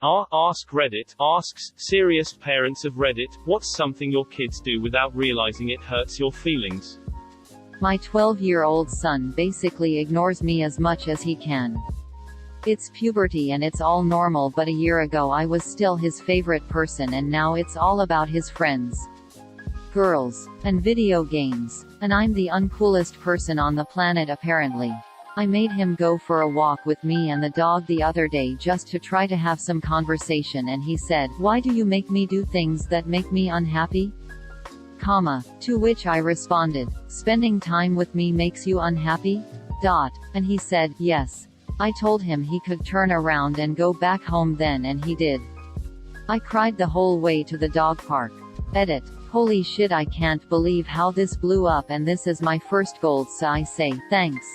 Askreddit Asks, serious parents of Reddit, what's something your kids do without realizing it hurts your feelings? My 12-year-old son basically ignores me as much as he can. It's puberty and it's all normal, but a year ago I was still his favorite person and now it's all about his friends, girls, and video games. And I'm the uncoolest person on the planet apparently. I made him go for a walk with me and the dog the other day just to try to have some conversation, and he said, "Why do you make me do things that make me unhappy?" To which I responded, "Spending time with me makes you unhappy?" And he said, "Yes." I told him he could turn around and go back home then, and he did. I cried the whole way to the dog park. Edit. Holy shit, I can't believe how this blew up, and this is my first gold, so I say, thanks.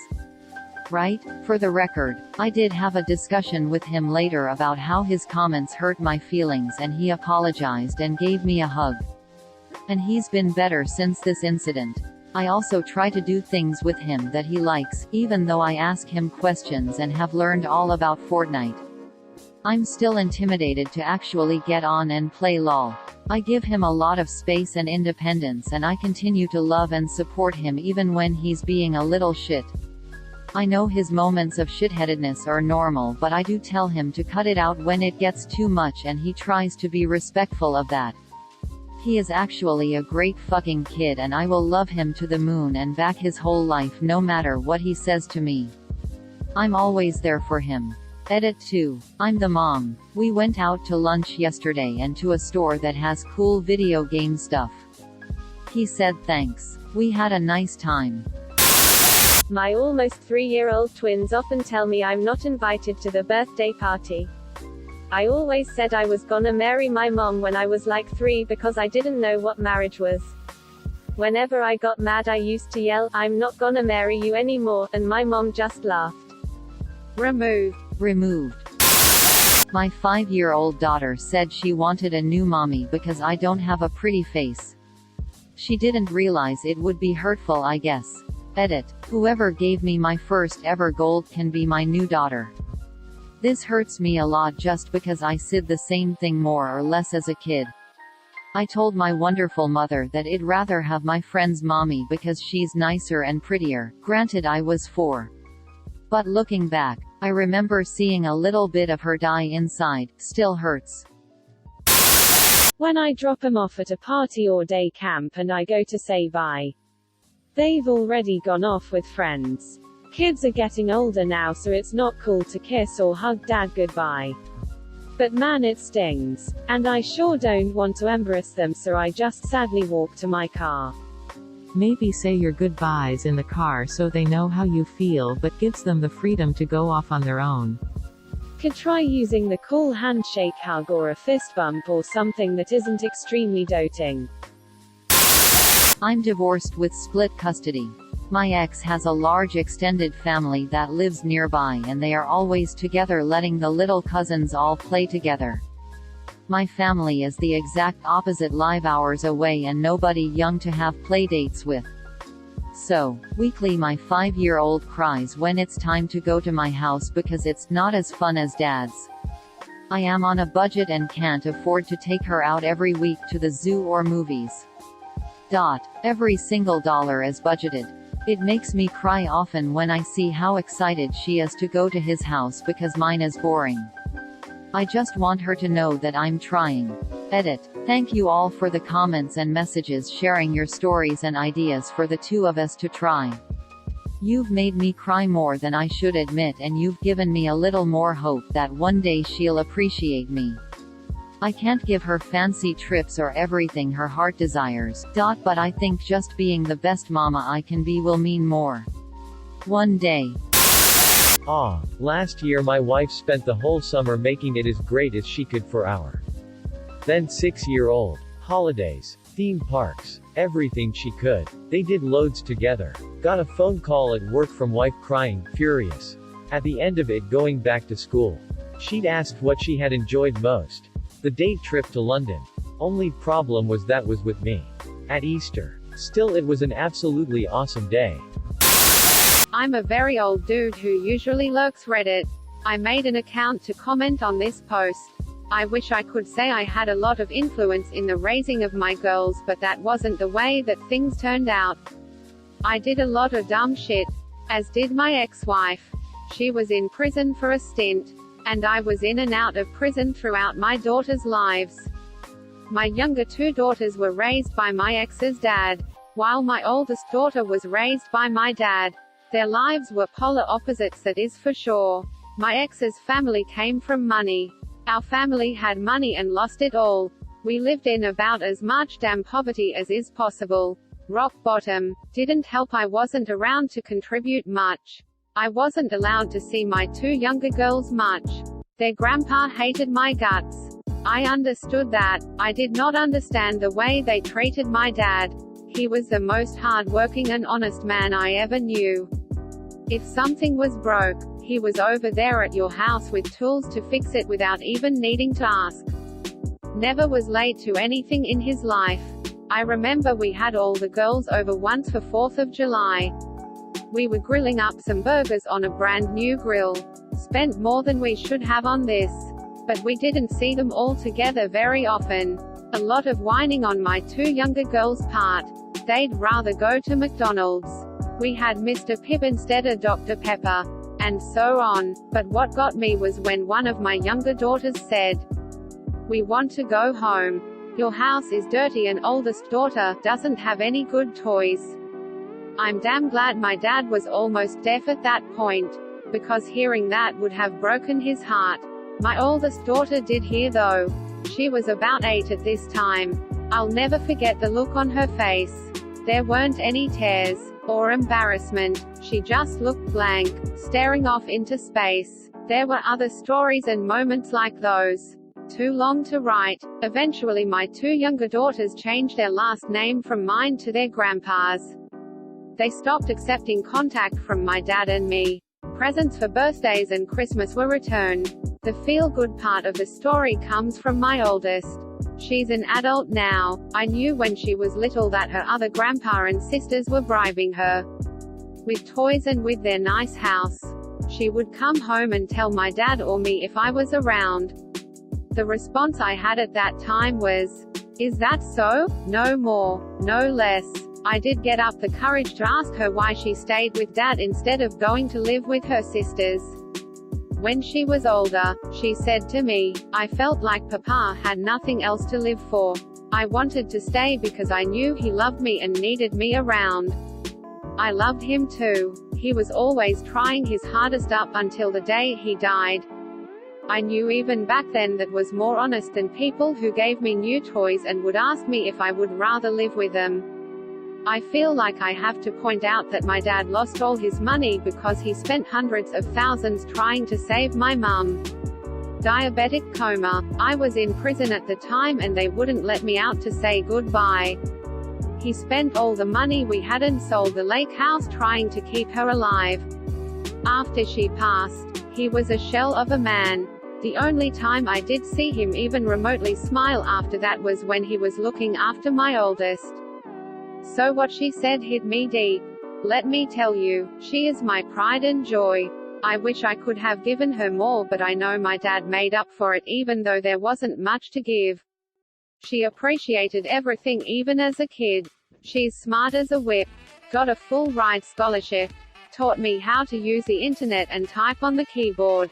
Right? For the record, I did have a discussion with him later about how his comments hurt my feelings, and he apologized and gave me a hug. And he's been better since this incident. I also try to do things with him that he likes, even though I ask him questions and have learned all about Fortnite. I'm still intimidated to actually get on and play LOL. I give him a lot of space and independence, and I continue to love and support him even when he's being a little shit. I know his moments of shitheadedness are normal, but I do tell him to cut it out when it gets too much, and he tries to be respectful of that. He is actually a great fucking kid, and I will love him to the moon and back his whole life no matter what he says to me. I'm always there for him. Edit 2. I'm the mom. We went out to lunch yesterday and to a store that has cool video game stuff. He said thanks. We had a nice time. My almost 3-year-old twins often tell me I'm not invited to the birthday party. I always said I was gonna marry my mom when I was like 3 because I didn't know what marriage was. Whenever I got mad I used to yell, "I'm not gonna marry you anymore," and my mom just laughed. Removed. My 5-year-old daughter said she wanted a new mommy because I don't have a pretty face. She didn't realize it would be hurtful, I guess. Edit. Whoever gave me my first ever gold can be my new daughter. This hurts me a lot just because I said the same thing more or less as a kid. I told my wonderful mother that I'd rather have my friend's mommy because she's nicer and prettier. Granted, I was 4. But looking back, I remember seeing a little bit of her die inside. Still hurts. When I drop them off at a party or day camp and I go to say bye, they've already gone off with friends. Kids are getting older now, so it's not cool to kiss or hug dad goodbye. But man, it stings. And I sure don't want to embarrass them, so I just sadly walk to my car. Maybe say your goodbyes in the car so they know how you feel, but gives them the freedom to go off on their own. Could try using the cool handshake hug or a fist bump or something that isn't extremely doting. I'm divorced with split custody. My ex has a large extended family that lives nearby, and they are always together, letting the little cousins all play together. My family is the exact opposite, live hours away and nobody young to have playdates with. So, weekly my 5-year-old cries when it's time to go to my house because it's not as fun as dad's. I am on a budget and can't afford to take her out every week to the zoo or movies. Every single dollar is budgeted. It makes me cry often when I see how excited she is to go to his house because mine is boring. I just want her to know that I'm trying. Edit. Thank you all for the comments and messages, sharing your stories and ideas for the two of us to try. You've made me cry more than I should admit, and you've given me a little more hope that one day she'll appreciate me. I can't give her fancy trips or everything her heart desires. But I think just being the best mama I can be will mean more. One day. Last year my wife spent the whole summer making it as great as she could for our then 6-year-old. Holidays, theme parks, everything she could. They did loads together. Got a phone call at work from wife crying, furious. At the end of it, going back to school. She'd asked what she had enjoyed most. The date trip to London. Only problem was that was with me. At Easter. Still, it was an absolutely awesome day. I'm a very old dude who usually lurks Reddit. I made an account to comment on this post. I wish I could say I had a lot of influence in the raising of my girls, but that wasn't the way that things turned out. I did a lot of dumb shit. As did my ex-wife. She was in prison for a stint. And I was in and out of prison throughout my daughters' lives. My younger two daughters were raised by my ex's dad, while my oldest daughter was raised by my dad. Their lives were polar opposites, that is for sure. My ex's family came from money. Our family had money and lost it all. We lived in about as much damn poverty as is possible. Rock bottom. Didn't help I wasn't around to contribute much. I wasn't allowed to see my two younger girls much. Their grandpa hated my guts. I understood that. I did not understand the way they treated my dad. He was the most hard-working and honest man I ever knew. If something was broke, he was over there at your house with tools to fix it without even needing to ask. Never was late to anything in his life. I remember we had all the girls over once for 4th of July. We were grilling up some burgers on a brand new grill. Spent more than we should have on this. But we didn't see them all together very often. A lot of whining on my two younger girls' part. They'd rather go to McDonald's. We had Mr. Pibb instead of Dr. Pepper. And so on. But what got me was when one of my younger daughters said, "We want to go home. Your house is dirty and oldest daughter doesn't have any good toys." I'm damn glad my dad was almost deaf at that point, because hearing that would have broken his heart. My oldest daughter did hear though. She was about 8 at this time. I'll never forget the look on her face. There weren't any tears or embarrassment. She just looked blank, staring off into space. There were other stories and moments like those. Too long to write. Eventually my two younger daughters changed their last name from mine to their grandpa's. They stopped accepting contact from my dad and me. Presents for birthdays and Christmas were returned. The feel-good part of the story comes from my oldest. She's an adult now. I knew when she was little that her other grandpa and sisters were bribing her with toys and with their nice house. She would come home and tell my dad or me if I was around. The response I had at that time was, "Is that so? No more, no less." I did get up the courage to ask her why she stayed with Dad instead of going to live with her sisters. When she was older, she said to me, "I felt like Papa had nothing else to live for. I wanted to stay because I knew he loved me and needed me around. I loved him too. He was always trying his hardest up until the day he died. I knew even back then that was more honest than people who gave me new toys and would ask me if I would rather live with them." I feel like I have to point out that my dad lost all his money because he spent hundreds of thousands trying to save my mum. Diabetic coma. I was in prison at the time and they wouldn't let me out to say goodbye. He spent all the money we had and sold the lake house trying to keep her alive. After she passed, he was a shell of a man. The only time I did see him even remotely smile after that was when he was looking after my oldest. So what she said hit me deep. Let me tell you, she is my pride and joy. I wish I could have given her more, but I know my dad made up for it even though there wasn't much to give. She appreciated everything even as a kid. She's smart as a whip. Got a full ride scholarship. Taught me how to use the internet and type on the keyboard.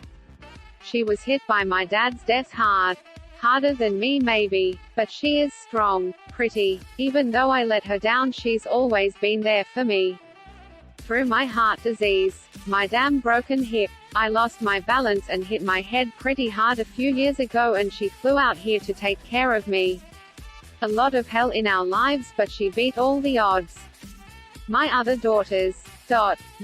She was hit by my dad's death hard. Harder than me maybe, but she is strong, pretty. Even though I let her down, she's always been there for me. Through my heart disease, my damn broken hip, I lost my balance and hit my head pretty hard a few years ago and she flew out here to take care of me. A lot of hell in our lives, but she beat all the odds. My other daughters,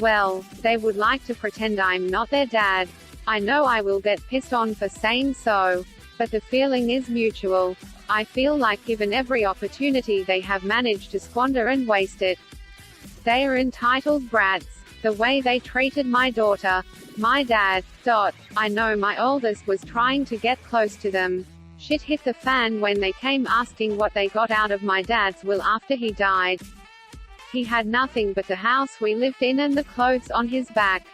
well, they would like to pretend I'm not their dad. I know I will get pissed on for saying so. But the feeling is mutual. I feel like given every opportunity they have managed to squander and waste it. They are entitled brats. The way they treated my daughter. My dad, I know my oldest was trying to get close to them. Shit hit the fan when they came asking what they got out of my dad's will after he died. He had nothing but the house we lived in and the clothes on his back.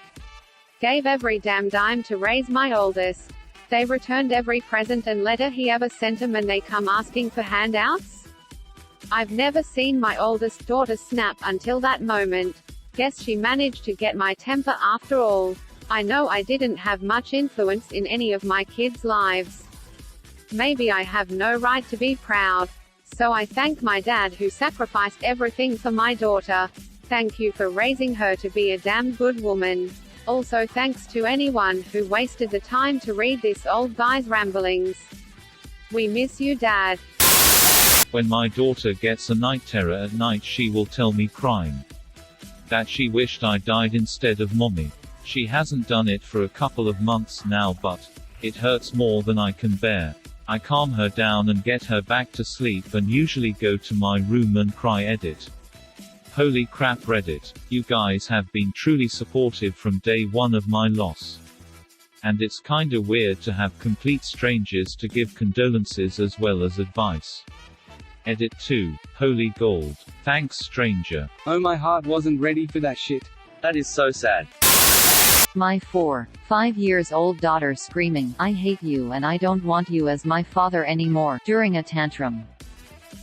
Gave every damn dime to raise my oldest. They returned every present and letter he ever sent 'em and they come asking for handouts? I've never seen my oldest daughter snap until that moment. Guess she managed to get my temper after all. I know I didn't have much influence in any of my kids' lives. Maybe I have no right to be proud. So I thank my dad who sacrificed everything for my daughter. Thank you for raising her to be a damn good woman. Also thanks to anyone who wasted the time to read this old guy's ramblings. We miss you, Dad. When my daughter gets a night terror at night, she will tell me crying that she wished I died instead of mommy. She hasn't done it for a couple of months now, but it hurts more than I can bear. I calm her down and get her back to sleep and usually go to my room and cry. Edit. Holy crap, Reddit. You guys have been truly supportive from day one of my loss. And it's kinda weird to have complete strangers to give condolences as well as advice. Edit 2. Holy gold. Thanks, stranger. Oh, my heart wasn't ready for that shit. That is so sad. My 5 years old daughter screaming, "I hate you and I don't want you as my father anymore," during a tantrum.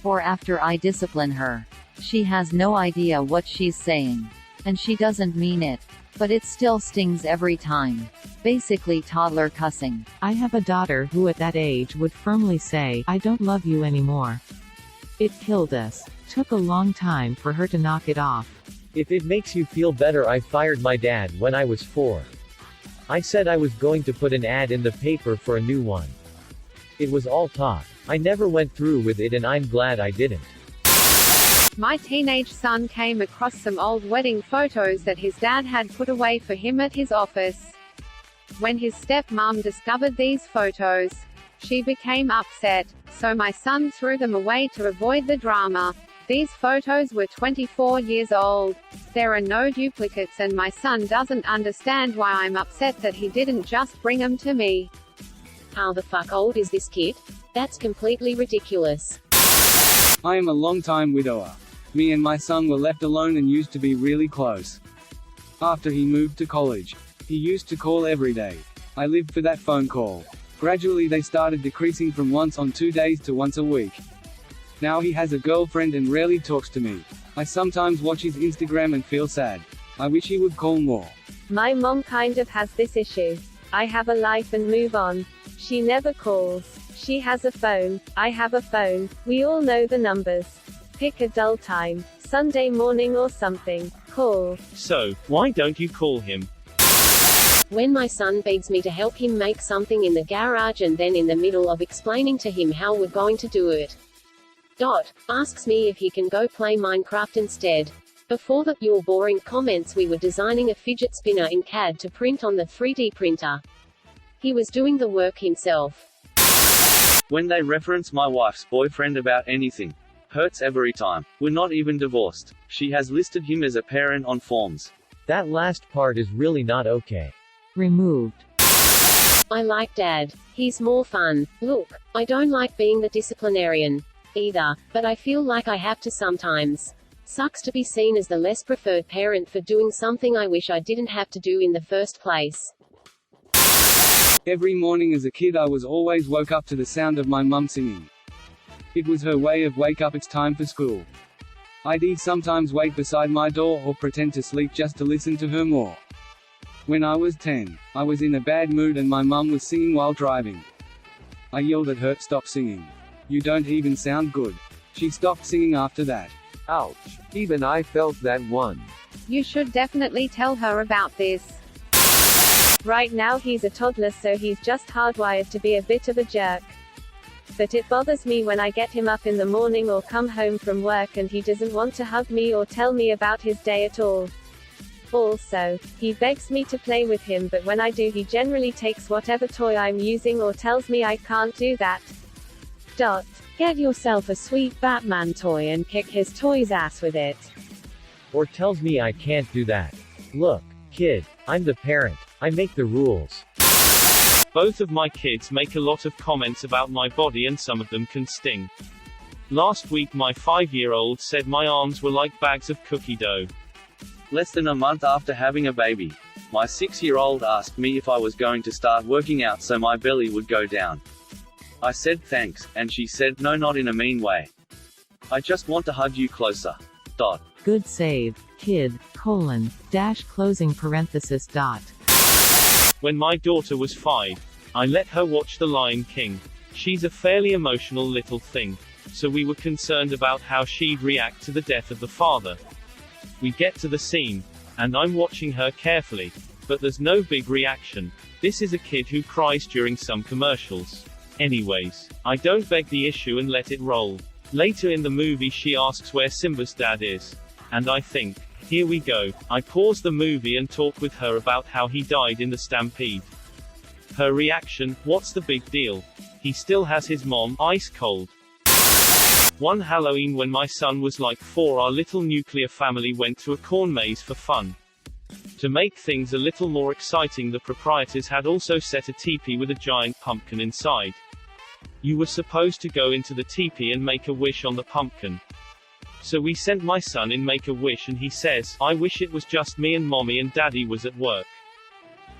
Or after I discipline her. She has no idea what she's saying. And she doesn't mean it. But it still stings every time. Basically toddler cussing. I have a daughter who at that age would firmly say, "I don't love you anymore." It killed us. Took a long time for her to knock it off. If it makes you feel better, I fired my dad when I was 4. I said I was going to put an ad in the paper for a new one. It was all talk. I never went through with it and I'm glad I didn't. My teenage son came across some old wedding photos that his dad had put away for him at his office. When his stepmom discovered these photos, she became upset, so my son threw them away to avoid the drama. These photos were 24 years old. There are no duplicates and my son doesn't understand why I'm upset that he didn't just bring them to me. How the fuck old is this kid? That's completely ridiculous. I am a long-time widower. Me and my son were left alone and used to be really close. After he moved to college, he used to call every day. I lived for that phone call. Gradually they started decreasing from once on 2 days to once a week. Now he has a girlfriend and rarely talks to me. I sometimes watch his Instagram and feel sad. I wish he would call more. My mom kind of has this issue. I have a life and move on. She never calls. She has a phone. I have a phone. We all know the numbers. Pick a dull time. Sunday morning or something. Call. So, why don't you call him? When my son begs me to help him make something in the garage and then in the middle of explaining to him how we're going to do it, asks me if he can go play Minecraft instead. Before your boring comments, we were designing a fidget spinner in CAD to print on the 3D printer. He was doing the work himself. When they reference my wife's boyfriend about anything, hurts every time. We're not even divorced. She has listed him as a parent on forms. That last part is really not okay. Removed. I like Dad. He's more fun. Look, I don't like being the disciplinarian either, but I feel like I have to sometimes. Sucks to be seen as the less preferred parent for doing something I wish I didn't have to do in the first place. Every morning as a kid I was always woke up to the sound of my mum singing. It was her way of wake up, it's time for school. I'd sometimes wait beside my door or pretend to sleep just to listen to her more. When I was 10, I was in a bad mood and my mum was singing while driving. I yelled at her, "Stop singing. You don't even sound good." She stopped singing after that. Ouch. Even I felt that one. You should definitely tell her about this. Right now he's a toddler, so he's just hardwired to be a bit of a jerk. But it bothers me when I get him up in the morning or come home from work and he doesn't want to hug me or tell me about his day at all. Also, he begs me to play with him, but when I do he generally takes whatever toy I'm using or tells me I can't do that. Get yourself a sweet Batman toy and kick his toy's ass with it. Or tells me I can't do that. Look, kid, I'm the parent. I make the rules. Both of my kids make a lot of comments about my body and some of them can sting. Last week my 5-year-old said my arms were like bags of cookie dough. Less than a month after having a baby, My 6-year-old asked me if I was going to start working out so my belly would go down. I said thanks, and she said no, not in a mean way. I just want to hug you closer. Dot. Good save, kid, dash closing parenthesis dot. When my daughter was 5, I let her watch The Lion King. She's a fairly emotional little thing, so we were concerned about how she'd react to the death of the father. We get to the scene, and I'm watching her carefully, but there's no big reaction. This is a kid who cries during some commercials. Anyways, I don't beg the issue and let it roll. Later in the movie she asks where Simba's dad is. And I think, here we go. I pause the movie and talk with her about how he died in the stampede. Her reaction, what's the big deal? He still has his mom, ice cold. One Halloween when my son was like 4, our little nuclear family went to a corn maze for fun. To make things a little more exciting, the proprietors had also set a teepee with a giant pumpkin inside. You were supposed to go into the teepee and make a wish on the pumpkin. So we sent my son in make a wish and he says, I wish it was just me and mommy and daddy was at work.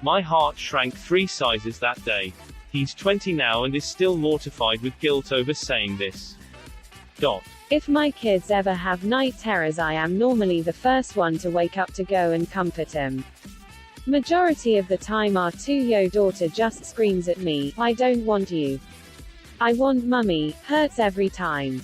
My heart shrank 3 sizes that day. He's 20 now and is still mortified with guilt over saying this. Dot. If my kids ever have night terrors, I am normally the first one to wake up to go and comfort him. Majority of the time our 2-year-old daughter just screams at me, I don't want you. I want mummy, hurts every time.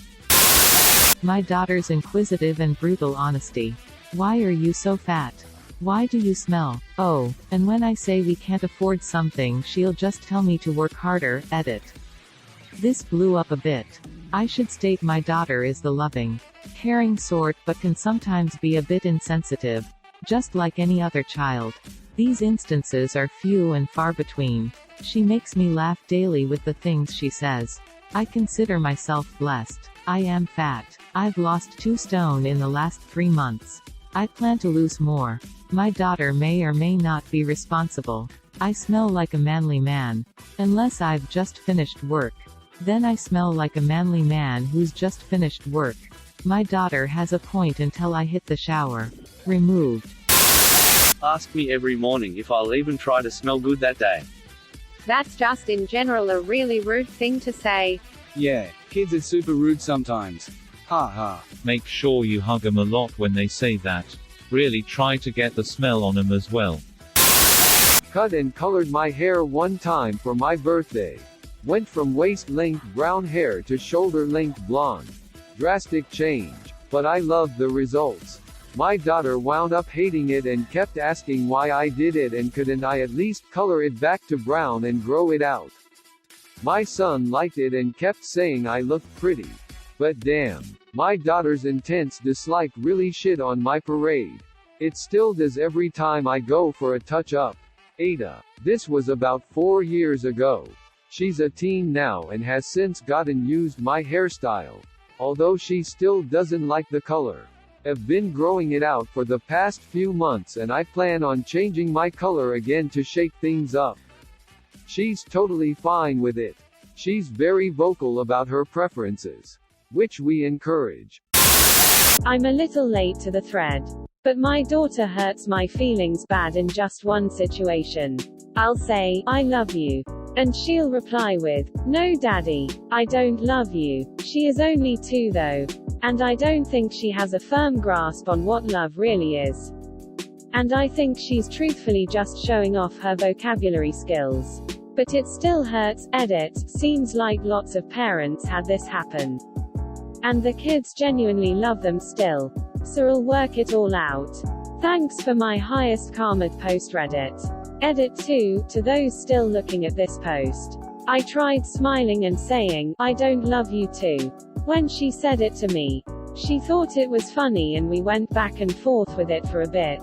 My daughter's inquisitive and brutal honesty. Why are you so fat? Why do you smell? Oh, and when I say we can't afford something, she'll just tell me to work harder. Edit. This blew up a bit. I should state my daughter is the loving, caring sort, but can sometimes be a bit insensitive, just like any other child. These instances are few and far between. She makes me laugh daily with the things she says. I consider myself blessed. I am fat. I've lost 2 stone in the last 3 months. I plan to lose more. My daughter may or may not be responsible. I smell like a manly man. Unless I've just finished work. Then I smell like a manly man who's just finished work. My daughter has a point until I hit the shower. Removed. Ask me every morning if I'll even try to smell good that day. That's just in general a really rude thing to say. Yeah, kids are super rude sometimes. Ha ha. Make sure you hug them a lot when they say that. Really try to get the smell on them as well. Cut and colored my hair one time for my birthday. Went from waist-length brown hair to shoulder-length blonde. Drastic change, but I loved the results. My daughter wound up hating it and kept asking why I did it and couldn't I at least color it back to brown and grow it out. My son liked it and kept saying I looked pretty. But damn, my daughter's intense dislike really shit on my parade. It still does every time I go for a touch-up. Ada. This was about 4 years ago. She's a teen now and has since gotten used my hairstyle. Although she still doesn't like the color. I've been growing it out for the past few months and I plan on changing my color again to shake things up. She's totally fine with it. She's very vocal about her preferences, which we encourage. I'm a little late to the thread. But my daughter hurts my feelings bad in just one situation. I'll say, I love you. And she'll reply with, no daddy, I don't love you. She is only 2 though. And I don't think she has a firm grasp on what love really is. And I think she's truthfully just showing off her vocabulary skills. But it still hurts. Edit. Seems like lots of parents had this happen. And the kids genuinely love them still. So I'll work it all out. Thanks for my highest karma post Reddit. Edit 2, to those still looking at this post. I tried smiling and saying, I don't love you too. When she said it to me. She thought it was funny and we went back and forth with it for a bit.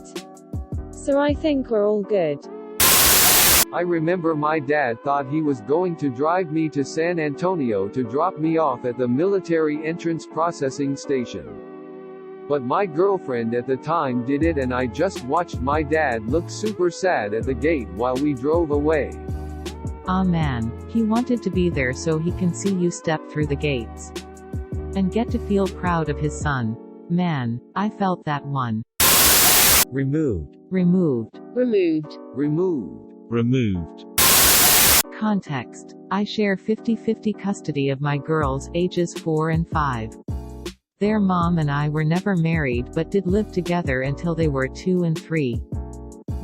So I think we're all good. I remember my dad thought he was going to drive me to San Antonio to drop me off at the military entrance processing station. But my girlfriend at the time did it and I just watched my dad look super sad at the gate while we drove away. Aw man, he wanted to be there so he can see you step through the gates. And get to feel proud of his son. Man, I felt that one. Removed. Removed. Removed. Removed. Removed. Context. I share 50-50 custody of my girls ages 4 and 5. Their mom and I were never married but did live together until they were 2 and 3.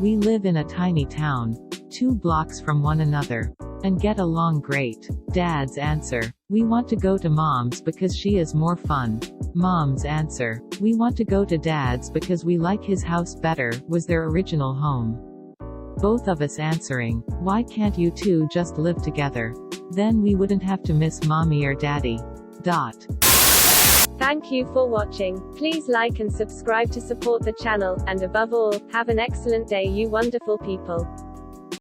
We live in a tiny town, 2 blocks from one another, and get along great. Dad's answer. We want to go to mom's because she is more fun. Mom's answer. We want to go to dad's because we like his house better, was their original home. Both of us answering, why can't you two just live together? Then we wouldn't have to miss mommy or daddy. Thank you for watching. Please like and subscribe to support the channel, and above all, have an excellent day you wonderful people.